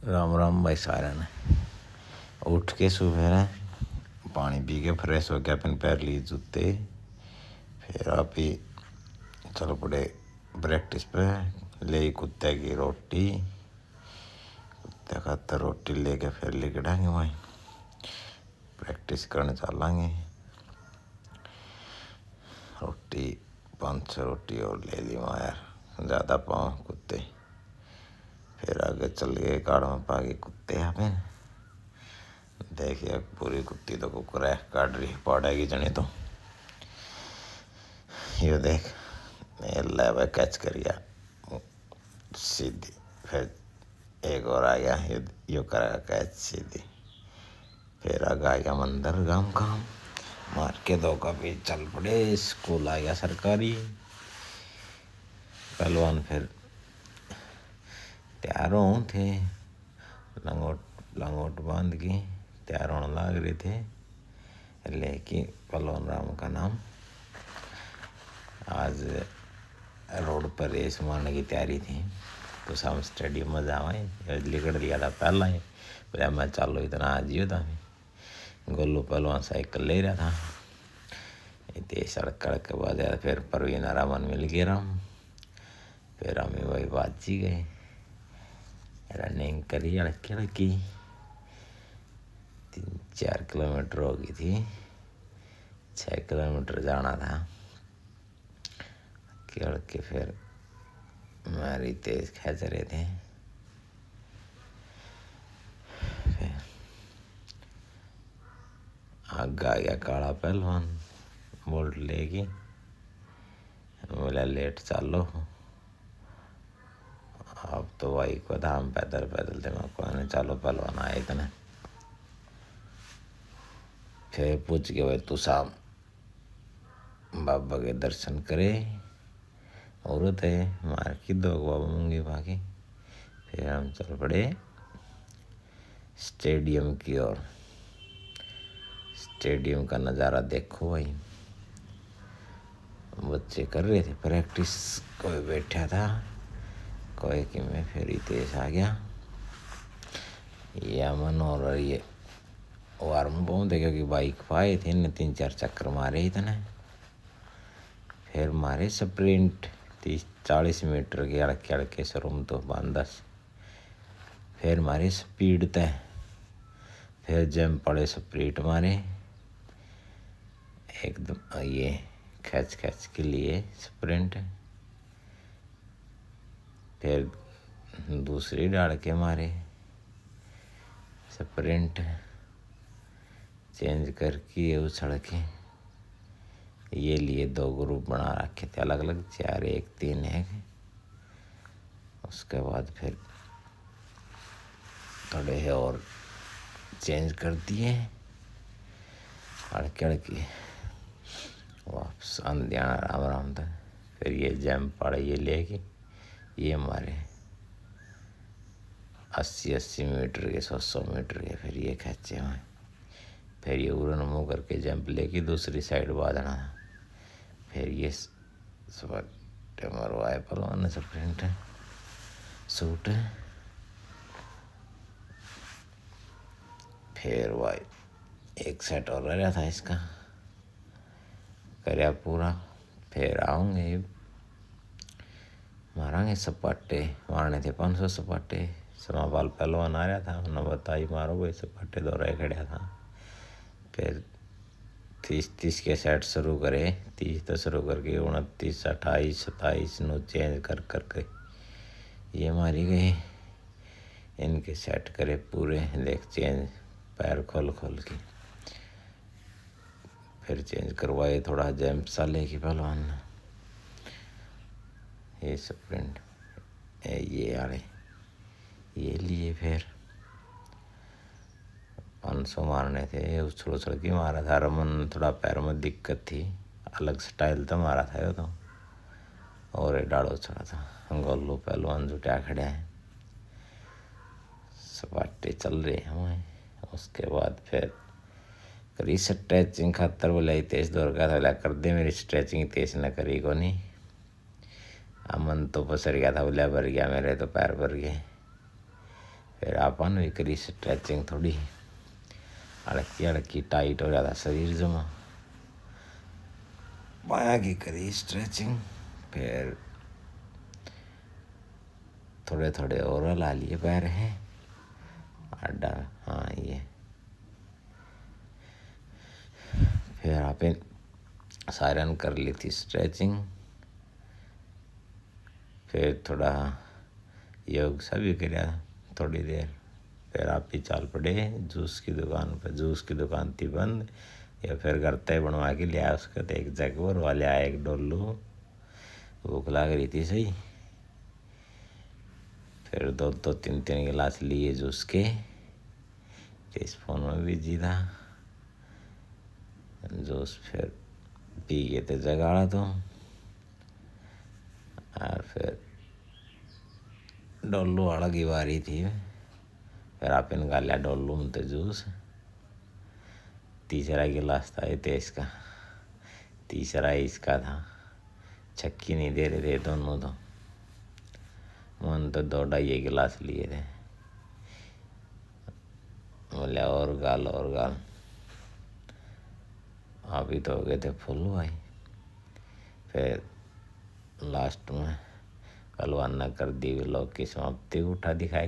राम राम भाई सारे ने। उठ के सुबह पानी पी के फ्रेश हो गया, अपन पैर लिए जूते, फिर आप ही चलो पड़े प्रैक्टिस पे। ले कुत्ते की रोटी, कुत्ते खातर रोटी लेके फिर निकलेंगे वहीं प्रैक्टिस करने चलेंगे। रोटी 500 रोटी और ले ली वहाँ यार, ज़्यादा पाँव कुत्ते। फिर आगे चल गए काड़ में पागे कुत्ते यहाँ पे। देखिए पूरी कुत्ती तो कुकुर है, काट रही पड़ेगी जने तो। ये देख ले भाई, कैच कर गया सीधी। फिर एक और आ गया, यो करेगा कैच सीधी। फिर आगे आ गया मंदिर गाँव काम मार के दो का भी चल पड़े। स्कूल आ गया सरकारी। पहलवान फिर तैयार हों थे, लंगोट बांध के तैयार होने लग रहे थे। लेके पहलवान राम का नाम आज रोड पर रेस मारने की तैयारी थी। तो शाम स्टेडियम में जावे लिकड़ दिया था पहला ही। बोला मैं चालो इतना आज ही था। गोलू पहलवान साइकिल ले रहा था। इतने सड़क कड़क के बाद यार फिर परवीन रामन मिल गया राम। फिर हम वही बाजी गए, रनिंग करी लड़की लड़की। 3-4 किलोमीटर हो गई थी, 6 किलोमीटर जाना था। लड़के फिर हमारी तेज खींच रहे थे। फिर आगे आ गया काला पहलवान बोल्ट लेगी। बोला लेट चालो। अब तो भाई को था हम पैदल पैदल थे, मैं को चालो पहलवान आए इतने। फिर पूछ के भाई तू शाम बाबा के दर्शन करे, औरत है मार की दो बाबा मूंगी भागी। फिर हम चल पड़े स्टेडियम की ओर। स्टेडियम का नज़ारा देखो भाई, बच्चे कर रहे थे प्रैक्टिस। कोई बैठा था, कोई कि मैं फिर तेज आ गया। ये अमन और ये वार्म बहुत है क्योंकि बाइक पाए थे ने 3-4 चक्कर मारे ही थे। फिर मारे स्प्रिंट 30-40 मीटर के अड़के अड़के शरूम तो 5-10। फिर मारे स्पीड तय। फिर जंप पड़े स्प्रिंट मारे एकदम ये खच खच के लिए स्प्रिंट। फिर दूसरी डाल के मारे स्प्रिंट चेंज करके उछल के। ये लिए 2 ग्रुप बना रखे थे अलग अलग, 4 1 3 1। उसके बाद फिर थोड़े है और चेंज कर दिए अड़के अड़के वापस आंधिया आराम आराम था। फिर ये जंप पड़े ये लेके ये हमारे 80-80 मीटर के 100-100 मीटर के। फिर ये खींचे हुए। फिर ये उड़न मुँह करके जंप लेके दूसरी साइड बांधना। फिर ये सब मरवाए पहलवान स्प्रिंट सूट। फिर भाई एक सेट और रह था इसका करया पूरा। फिर आऊँगे मारेंगे सपाटे, मारने थे 500 सपाटे। समापाल पहलवान आ रहा था, उन्होंने बताई मारो भाई सपाटे दौरा खड़ा था। फिर 30-30 के सेट शुरू करे, 30 तो शुरू करके 29 28 27 नो चेंज कर करके ये मारी गए। इनके सेट करे पूरे देख चेंज पैर खोल खोल के। फिर चेंज करवाए थोड़ा जंप सा लेके पहलवान ने ये स्प्रिंट ये आड़े ये लिए। फिर 500 मारने थे, उछल उछल के मारा था। रमन थोड़ा पैर में दिक्कत थी, अलग स्टाइल तो मारा था ये तो। और डालो चढ़ा था। गोलू पहलवान जुटा खड़े हैं, सपाटे चल रहे हमें। उसके बाद फिर करी स्ट्रेचिंग खातर बोला तेज दौड़ का था। बोला कर दे मेरी स्ट्रेचिंग, तेज न करी को नहीं। अमन तो पसर गया था, बोला भर गया मेरे तो पैर भर गए। फिर अपन भी करी स्ट्रेचिंग थोड़ी, अड़की अड़की टाइट हो जाता शरीर जमा। पाया की करी स्ट्रेचिंग, फिर थोड़े थोड़े और ला लिए पैर हैं अड्डा। हाँ ये फिर आपने सायरन कर ली थी स्ट्रेचिंग। फिर थोड़ा योग सा भी किया थोड़ी देर। फिर आप ही चाल पड़े जूस की दुकान पर। जूस की दुकान थी बंद, या फिर घर तय बनवा के लिया उसका। तो एक जगवर वाले आया, एक डोलू, भूख लग रही थी सही। फिर दो दो तीन तीन गिलास लिए जूस के। इस फोन में बिजी था जूस। फिर पी गए थे जगाड़ा तो। और फिर डोलू वाला की बारी थी। फिर आप इनका लिया डोलू में तो जूस। तीसरा गिलास था ये तेज का, तीसरा इसका था। छक्की नहीं दे रहे थे दोनों तो। मन तो 2-2.5 गिलास लिए थे। बोले और गाल और गाल। अभी तो हो गए थे फुल भाई। फिर लास्ट में कलवाना कर दी व्लॉग की समाप्ति। उठा दिखाई।